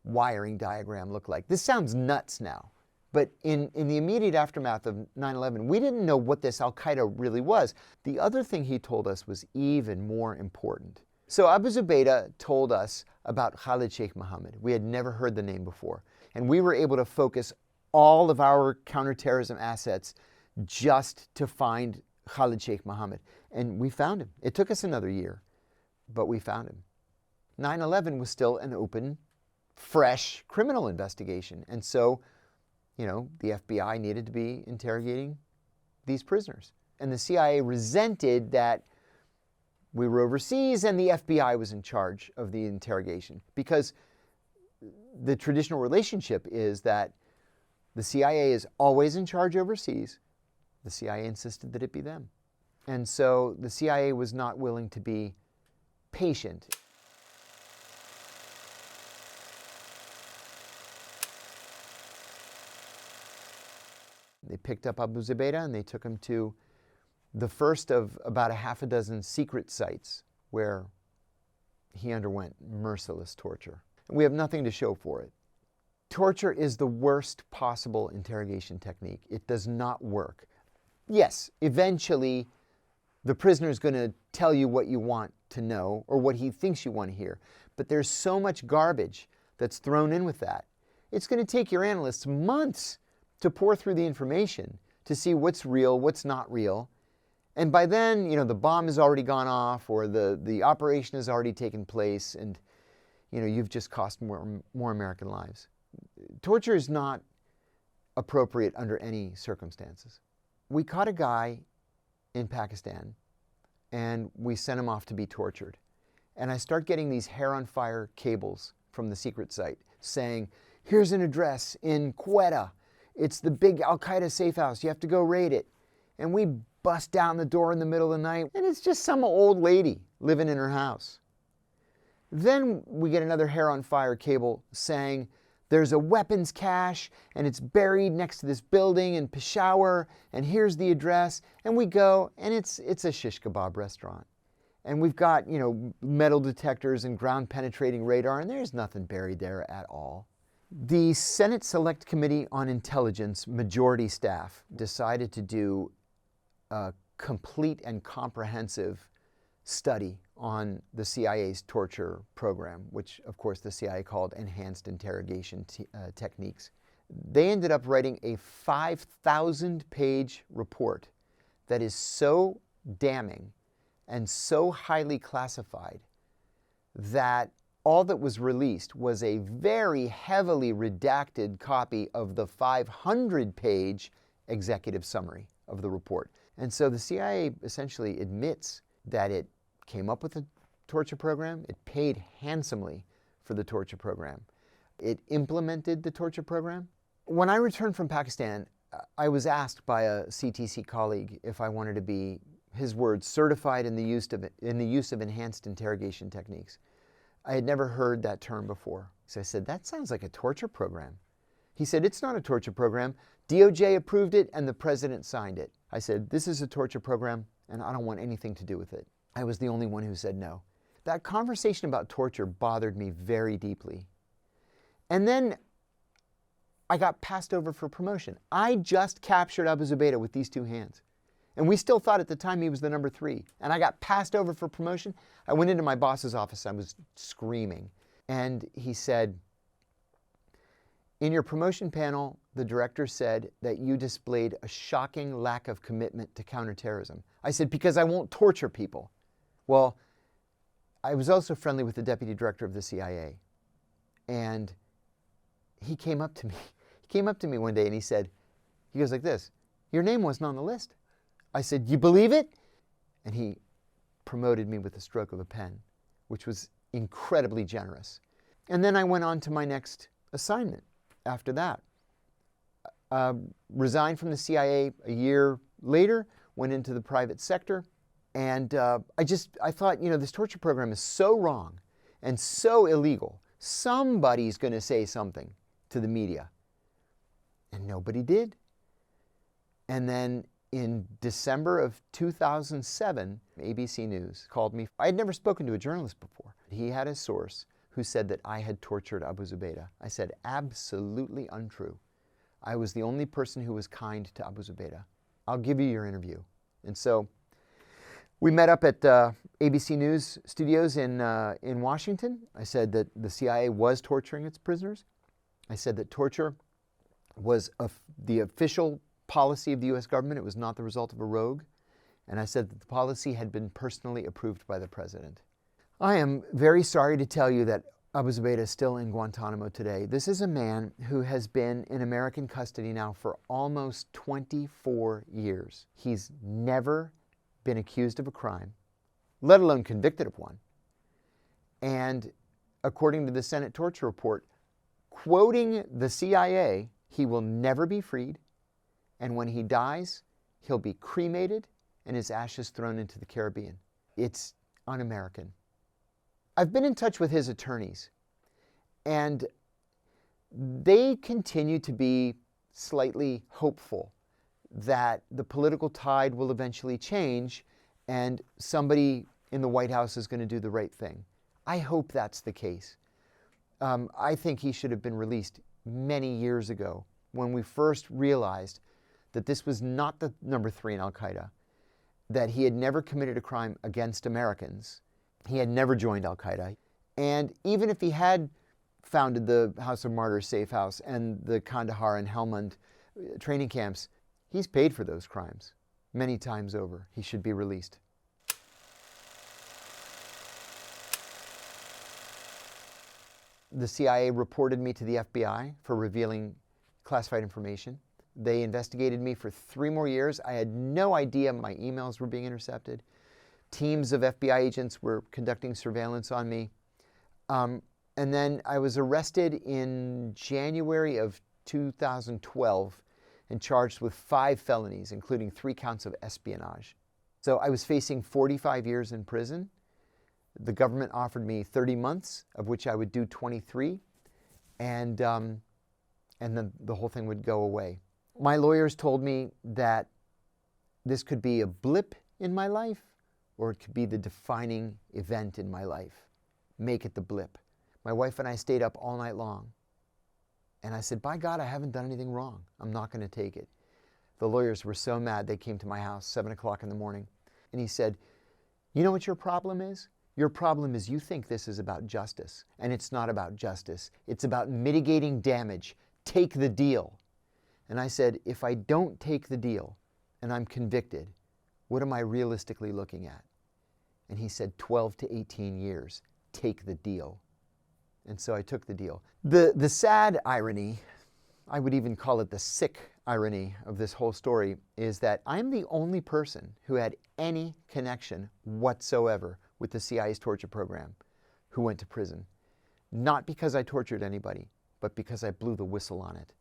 Speaker 1: wiring diagram looked like. This sounds nuts now, but in the immediate aftermath of 9/11, we didn't know what this Al-Qaeda really was. The other thing he told us was even more important. So Abu Zubaydah told us about Khalid Sheikh Mohammed. We had never heard the name before. And we were able to focus all of our counterterrorism assets just to find Khalid Sheikh Mohammed. And we found him. It took us another year, but we found him. 9/11 was still an open, fresh criminal investigation. And so, the FBI needed to be interrogating these prisoners. And the CIA resented that we were overseas and the FBI was in charge of the interrogation, because the traditional relationship is that the CIA is always in charge overseas. The CIA insisted that it be them. And so the CIA was not willing to be patient. They picked up Abu Zubaydah and they took him to the first of about a half a dozen secret sites where he underwent merciless torture. And we have nothing to show for it. Torture is the worst possible interrogation technique. It does not work. Yes, eventually the prisoner is going to tell you what you want to know or what he thinks you want to hear. But there's so much garbage that's thrown in with that. It's going to take your analysts months to pour through the information to see what's real, what's not real. And by then, the bomb has already gone off or the operation has already taken place and, you've just cost more American lives. Torture is not appropriate under any circumstances. We caught a guy in Pakistan and we sent him off to be tortured. And I start getting these hair on fire cables from the secret site saying, here's an address in Quetta. It's the big Al-Qaeda safe house. You have to go raid it. And we bust down the door in the middle of the night, and it's just some old lady living in her house. Then we get another hair on fire cable saying there's a weapons cache, and it's buried next to this building in Peshawar, and here's the address. And we go, and it's a shish kebab restaurant. And we've got, metal detectors and ground penetrating radar, and there's nothing buried there at all. The Senate Select Committee on Intelligence majority staff decided to do a complete and comprehensive study on the CIA's torture program, which of course the CIA called enhanced interrogation techniques. They ended up writing a 5,000-page report that is so damning and so highly classified that all that was released was a very heavily redacted copy of the 500-page executive summary of the report. And so the CIA essentially admits that it came up with a torture program, it paid handsomely for the torture program, it implemented the torture program. When I returned from Pakistan, I was asked by a CTC colleague if I wanted to be, his words, certified in the use of enhanced interrogation techniques. I had never heard that term before. So I said, that sounds like a torture program. He said, it's not a torture program. DOJ approved it and the president signed it. I said, this is a torture program and I don't want anything to do with it. I was the only one who said no. That conversation about torture bothered me very deeply. And then I got passed over for promotion. I just captured Abu Zubaydah with these two hands. And we still thought at the time he was the number 3. And I got passed over for promotion. I went into my boss's office. I was screaming. And he said, in your promotion panel, the director said that you displayed a shocking lack of commitment to counterterrorism. I said, because I won't torture people. Well, I was also friendly with the deputy director of the CIA. And he came up to me. He came up to me one day and he said, he goes like this, your name wasn't on the list. I said, "You believe it?" And he promoted me with the stroke of a pen, which was incredibly generous. And then I went on to my next assignment after that. Resigned from the CIA a year later, went into the private sector, and I thought, this torture program is so wrong and so illegal. Somebody's going to say something to the media. And nobody did. And then in December of 2007, ABC News called me. I had never spoken to a journalist before. He had a source who said that I had tortured Abu Zubaydah. I said, absolutely untrue. I was the only person who was kind to Abu Zubaydah. I'll give you your interview. And so we met up at ABC News studios in Washington. I said that the CIA was torturing its prisoners. I said that torture was the official policy of the U.S. government. It was not the result of a rogue. And I said that the policy had been personally approved by the president. I am very sorry to tell you that Abu Zubaydah is still in Guantanamo today. This is a man who has been in American custody now for almost 24 years. He's never been accused of a crime, let alone convicted of one. And according to the Senate torture report, quoting the CIA, he will never be freed, and when he dies, he'll be cremated and his ashes thrown into the Caribbean. It's un-American. I've been in touch with his attorneys, and they continue to be slightly hopeful that the political tide will eventually change and somebody in the White House is going to do the right thing. I hope that's the case. I think he should have been released many years ago when we first realized that this was not the number 3 in Al-Qaeda, that he had never committed a crime against Americans. He had never joined Al-Qaeda. And even if he had founded the House of Martyrs safe house and the Kandahar and Helmand training camps, he's paid for those crimes many times over. He should be released. The CIA reported me to the FBI for revealing classified information. They investigated me for 3 more years. I had no idea my emails were being intercepted. Teams of FBI agents were conducting surveillance on me. And then I was arrested in January of 2012 and charged with 5 felonies, including 3 counts of espionage. So I was facing 45 years in prison. The government offered me 30 months, of which I would do 23, and then the whole thing would go away. My lawyers told me that this could be a blip in my life, or it could be the defining event in my life. Make it the blip. My wife and I stayed up all night long. And I said, by God, I haven't done anything wrong. I'm not going to take it. The lawyers were so mad, they came to my house 7 o'clock in the morning. And he said, you know what your problem is? Your problem is you think this is about justice. And it's not about justice. It's about mitigating damage. Take the deal. And I said, if I don't take the deal and I'm convicted, what am I realistically looking at? And he said, 12 to 18 years. Take the deal. And so I took the deal. The sad irony, I would even call it the sick irony of this whole story, is that I'm the only person who had any connection whatsoever with the CIA's torture program who went to prison. Not because I tortured anybody, but because I blew the whistle on it.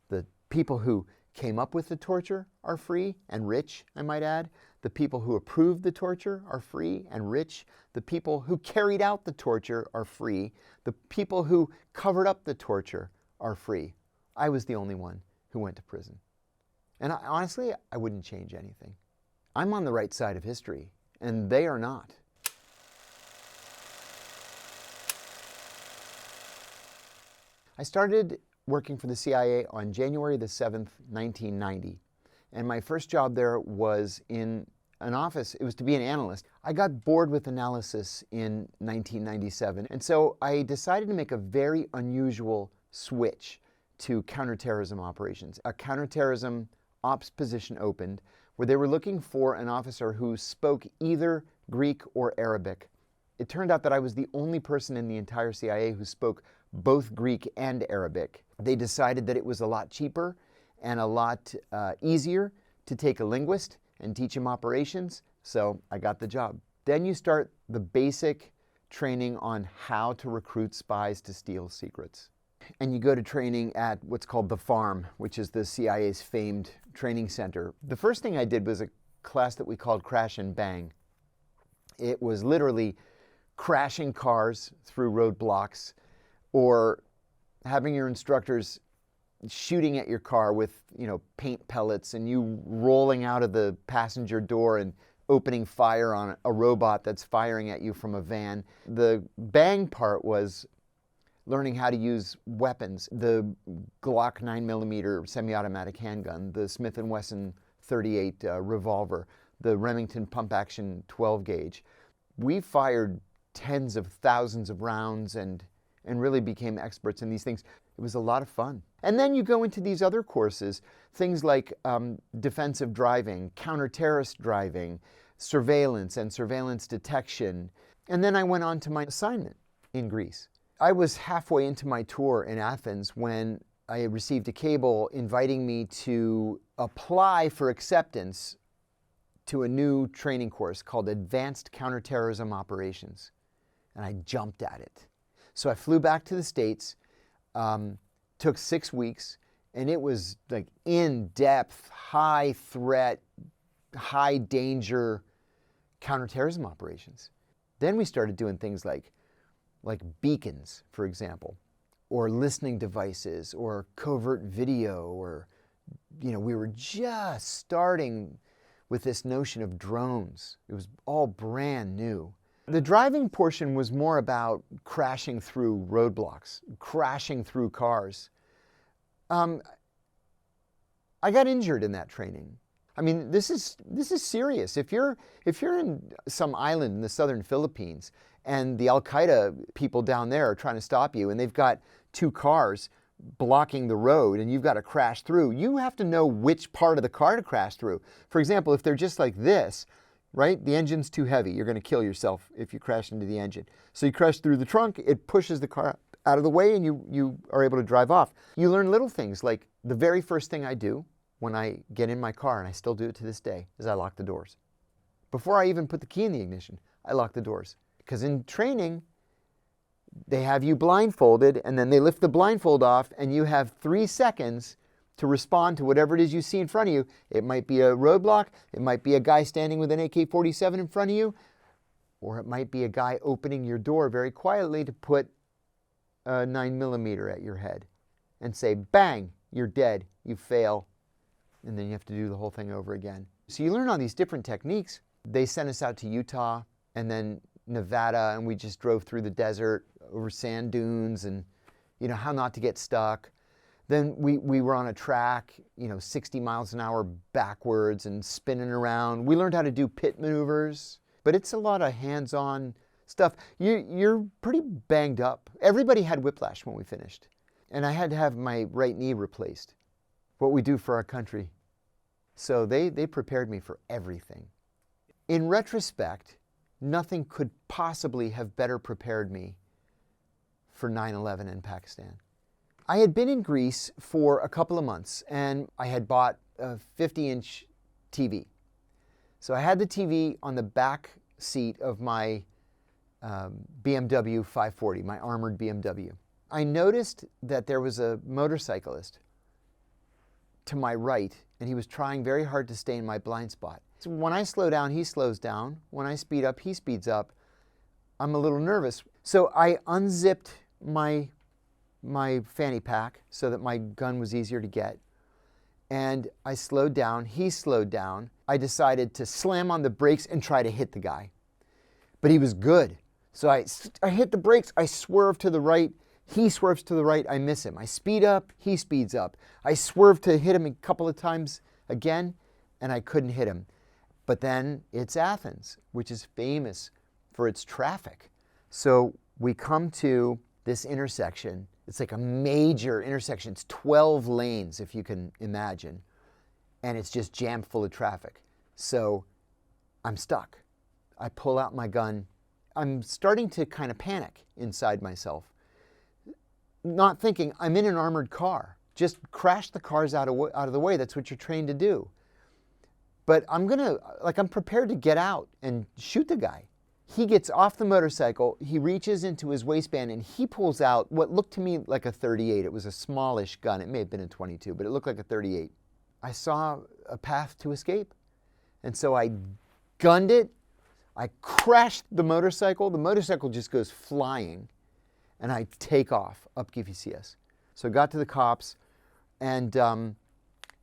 Speaker 1: The people who came up with the torture are free and rich, I might add. The people who approved the torture are free and rich. The people who carried out the torture are free. The people who covered up the torture are free. I was the only one who went to prison. And honestly, I wouldn't change anything. I'm on the right side of history, and they are not. I started working for the CIA on January the 7th, 1990. And my first job there was in an office. It was to be an analyst. I got bored with analysis in 1997. And so I decided to make a very unusual switch to counterterrorism operations. A counterterrorism ops position opened where they were looking for an officer who spoke either Greek or Arabic. It turned out that I was the only person in the entire CIA who spoke both Greek and Arabic. They decided that it was a lot cheaper and a lot easier to take a linguist and teach them operations. So I got the job. Then you start the basic training on how to recruit spies to steal secrets. And you go to training at what's called the Farm, which is the CIA's famed training center. The first thing I did was a class that we called Crash and Bang. It was literally crashing cars through roadblocks or having your instructors shooting at your car with, paint pellets and you rolling out of the passenger door and opening fire on a robot that's firing at you from a van. The bang part was learning how to use weapons, the Glock 9mm semi-automatic handgun, the Smith & Wesson 38 revolver, the Remington pump-action 12-gauge. We fired tens of thousands of rounds and really became experts in these things. It was a lot of fun. And then you go into these other courses, things like defensive driving, counter-terrorist driving, surveillance and surveillance detection. And then I went on to my assignment in Greece. I was halfway into my tour in Athens when I received a cable inviting me to apply for acceptance to a new training course called Advanced Counterterrorism Operations. And I jumped at it. So I flew back to the States, took 6 weeks, and it was like in-depth, high-threat, high-danger counterterrorism operations. Then we started doing things like beacons, for example, or listening devices, or covert video, or, we were just starting with this notion of drones. It was all brand new. The driving portion was more about crashing through roadblocks, crashing through cars. I got injured in that training. I mean, this is serious. If you're in some island in the southern Philippines and the Al-Qaeda people down there are trying to stop you and they've got 2 cars blocking the road and you've got to crash through, you have to know which part of the car to crash through. For example, if they're just like this, right? The engine's too heavy. You're going to kill yourself if you crash into the engine. So you crash through the trunk, it pushes the car out of the way and you are able to drive off. You learn little things like the very first thing I do when I get in my car, and I still do it to this day, is I lock the doors. Before I even put the key in the ignition, I lock the doors. Because in training, they have you blindfolded and then they lift the blindfold off and you have 3 seconds to respond to whatever it is you see in front of you. It might be a roadblock, it might be a guy standing with an AK-47 in front of you, or it might be a guy opening your door very quietly to put a 9mm at your head and say, bang, you're dead, you fail. And then you have to do the whole thing over again. So you learn all these different techniques. They sent us out to Utah and then Nevada, and we just drove through the desert over sand dunes and, how not to get stuck. Then we were on a track, 60 miles an hour backwards and spinning around. We learned how to do pit maneuvers, but it's a lot of hands-on stuff. You're pretty banged up. Everybody had whiplash when we finished. And I had to have my right knee replaced. What we do for our country. So they prepared me for everything. In retrospect, nothing could possibly have better prepared me for 9/11 in Pakistan. I had been in Greece for a couple of months and I had bought a 50-inch TV. So I had the TV on the back seat of my BMW 540, my armored BMW. I noticed that there was a motorcyclist to my right, and he was trying very hard to stay in my blind spot. So when I slow down, he slows down. When I speed up, he speeds up. I'm a little nervous. So I unzipped my fanny pack so that my gun was easier to get. And I slowed down. He slowed down. I decided to slam on the brakes and try to hit the guy. But he was good. So I hit the brakes. I swerved to the right. He swerves to the right, I miss him. I speed up, he speeds up. I swerve to hit him a couple of times again, and I couldn't hit him. But then it's Athens, which is famous for its traffic. So we come to this intersection. It's like a major intersection. It's 12 lanes, if you can imagine. And it's just jammed full of traffic. So I'm stuck. I pull out my gun. I'm starting to kind of panic inside myself. Not thinking, I'm in an armored car. Just crash the cars out of the way. That's what you're trained to do. But I'm prepared to get out and shoot the guy. He gets off the motorcycle, he reaches into his waistband, and he pulls out what looked to me like a 38. It was a smallish gun. It may have been a 22, but it looked like a 38. I saw a path to escape. And so I gunned it. I crashed the motorcycle. The motorcycle just goes flying. And I take off up GVCS. So I got to the cops, and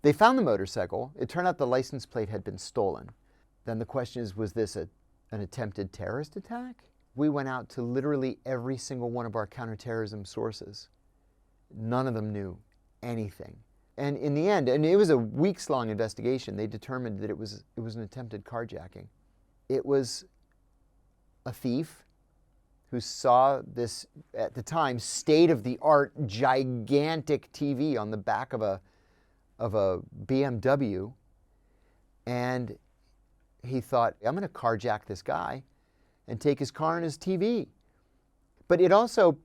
Speaker 1: they found the motorcycle. It turned out the license plate had been stolen. Then the question is, was this an attempted terrorist attack? We went out to literally every single one of our counterterrorism sources. None of them knew anything. And in the end, and it was a weeks-long investigation, they determined that it was an attempted carjacking. It was a thief who saw this, at the time, state-of-the-art, gigantic TV on the back of a BMW, and he thought, I'm going to carjack this guy and take his car and his TV. But it also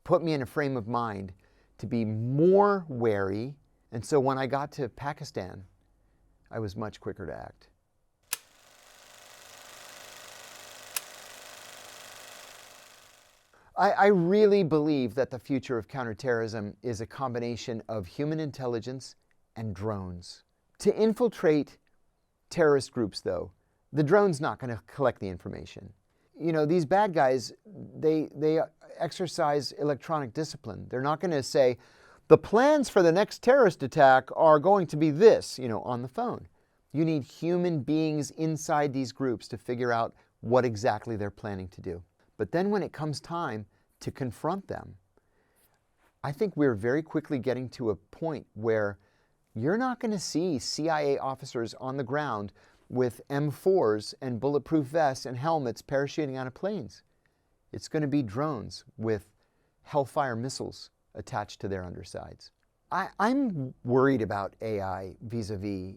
Speaker 1: put me in a frame of mind to be more wary, and so when I got to Pakistan, I was much quicker to act. I really believe that the future of counterterrorism is a combination of human intelligence and drones. To infiltrate terrorist groups, though, the drone's not going to collect the information. You know, these bad guys, they exercise electronic discipline. They're not going to say, the plans for the next terrorist attack are going to be this, you know, on the phone. You need human beings inside these groups to figure out what exactly they're planning to do. But then when it comes time to confront them, I think we're very quickly getting to a point where you're not going to see CIA officers on the ground with M4s and bulletproof vests and helmets parachuting out of planes. It's going to be drones with Hellfire missiles attached to their undersides. I'm worried about AI vis-a-vis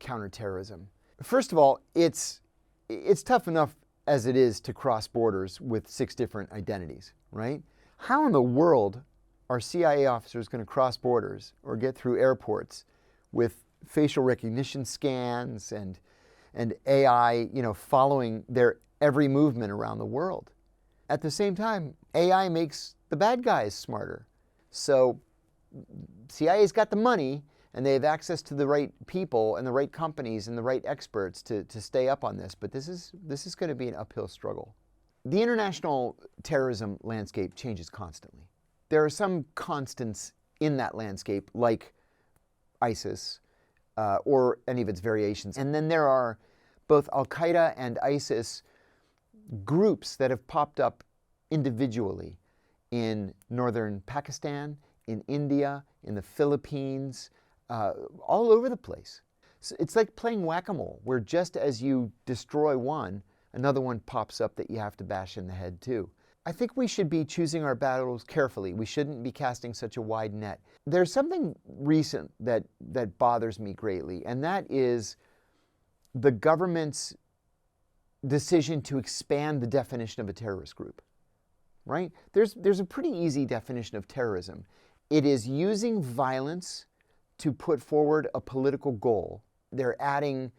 Speaker 1: counterterrorism. First of all, it's tough enough as it is to cross borders with 6 different identities, right? How in the world are CIA officers going to cross borders or get through airports with facial recognition scans and AI, you know, following their every movement around the world? At the same time, AI makes the bad guys smarter. So CIA's got the money, and they have access to the right people and the right companies and the right experts to stay up on this. But this is going to be an uphill struggle. The international terrorism landscape changes constantly. There are some constants in that landscape, like ISIS or any of its variations. And then there are both Al-Qaeda and ISIS groups that have popped up individually in northern Pakistan, in India, in the Philippines, all over the place. So it's like playing whack-a-mole, where just as you destroy one, another one pops up that you have to bash in the head too. I think we should be choosing our battles carefully. We shouldn't be casting such a wide net. There's something recent that bothers me greatly, and that is the government's decision to expand the definition of a terrorist group, right? There's a pretty easy definition of terrorism. It is using violence to put forward a political goal. They're adding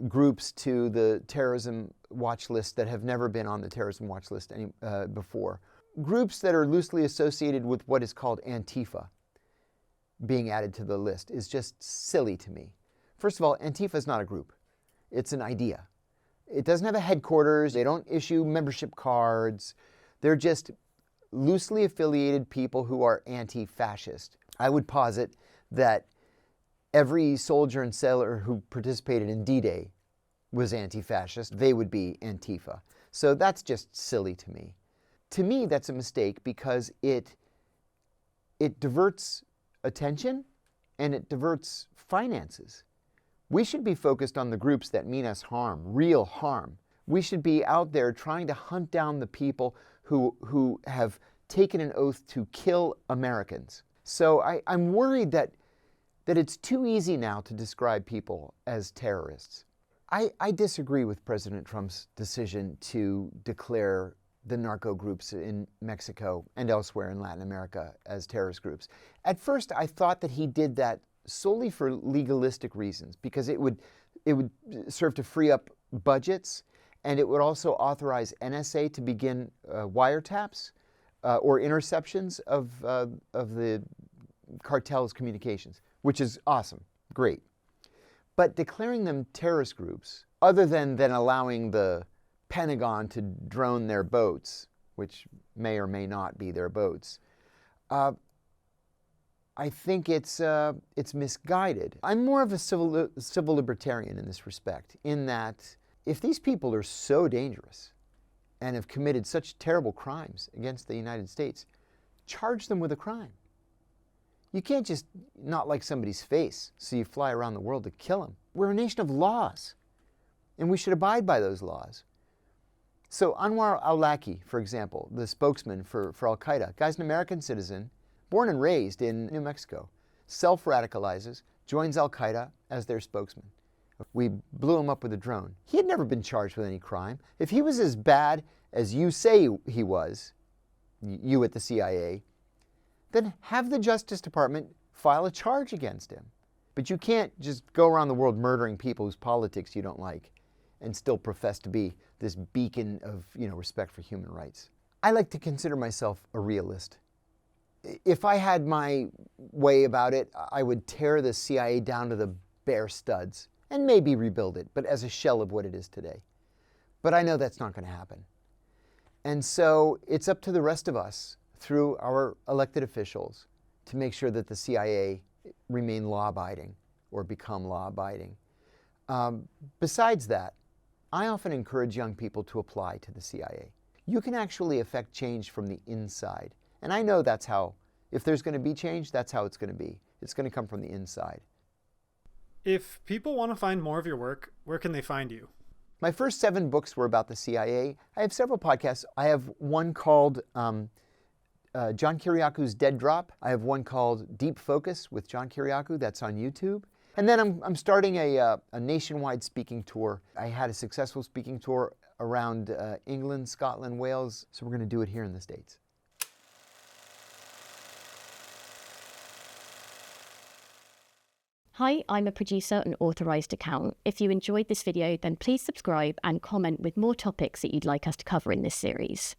Speaker 1: groups to the terrorism watch list that have never been on the terrorism watch list before. Groups that are loosely associated with what is called Antifa being added to the list is just silly to me. First of all, Antifa is not a group. It's an idea. It doesn't have a headquarters. They don't issue membership cards. They're just loosely affiliated people who are anti-fascist. I would posit that every soldier and sailor who participated in D-Day was anti-fascist. They would be Antifa. So that's just silly to me. To me, that's a mistake because it diverts attention and it diverts finances. We should be focused on the groups that mean us harm, real harm. We should be out there trying to hunt down the people who have taken an oath to kill Americans. So I'm worried that it's too easy now to describe people as terrorists. I disagree with President Trump's decision to declare the narco groups in Mexico and elsewhere in Latin America as terrorist groups. At first, I thought that he did that solely for legalistic reasons, because it would serve to free up budgets, and it would also authorize NSA to begin wiretaps or interceptions of the cartel's communications, which is awesome, great. But declaring them terrorist groups, other than allowing the Pentagon to drone their boats, which may or may not be their boats, I think it's misguided. I'm more of a civil libertarian in this respect, in that if these people are so dangerous and have committed such terrible crimes against the United States, charge them with a crime. You can't just not like somebody's face so you fly around the world to kill them. We're a nation of laws, and we should abide by those laws. So Anwar al-Awlaki, for example, the spokesman for al-Qaeda, guy's an American citizen, born and raised in New Mexico, self-radicalizes, joins al-Qaeda as their spokesman. We blew him up with a drone. He had never been charged with any crime. If he was as bad as you say he was, you at the CIA, then have the Justice Department file a charge against him. But you can't just go around the world murdering people whose politics you don't like and still profess to be this beacon of, respect for human rights. I like to consider myself a realist. If I had my way about it, I would tear the CIA down to the bare studs and maybe rebuild it, but as a shell of what it is today. But I know that's not going to happen. And so it's up to the rest of us, through our elected officials, to make sure that the CIA remain law-abiding or become law-abiding. Besides that, I often encourage young people to apply to the CIA. You can actually affect change from the inside. And I know that's how, if there's going to be change, that's how it's going to be. It's going to come from the inside.
Speaker 2: If people want to find more of your work, where can they find you?
Speaker 1: My first 7 books were about the CIA. I have several podcasts. I have one called John Kiriakou's Dead Drop. I have one called Deep Focus with John Kiriakou. That's on YouTube. And then I'm starting a nationwide speaking tour. I had a successful speaking tour around England, Scotland, Wales, so we're going to do it here in the States.
Speaker 3: Hi, I'm a producer and Authorized account. If you enjoyed this video, then please subscribe and comment with more topics that you'd like us to cover in this series.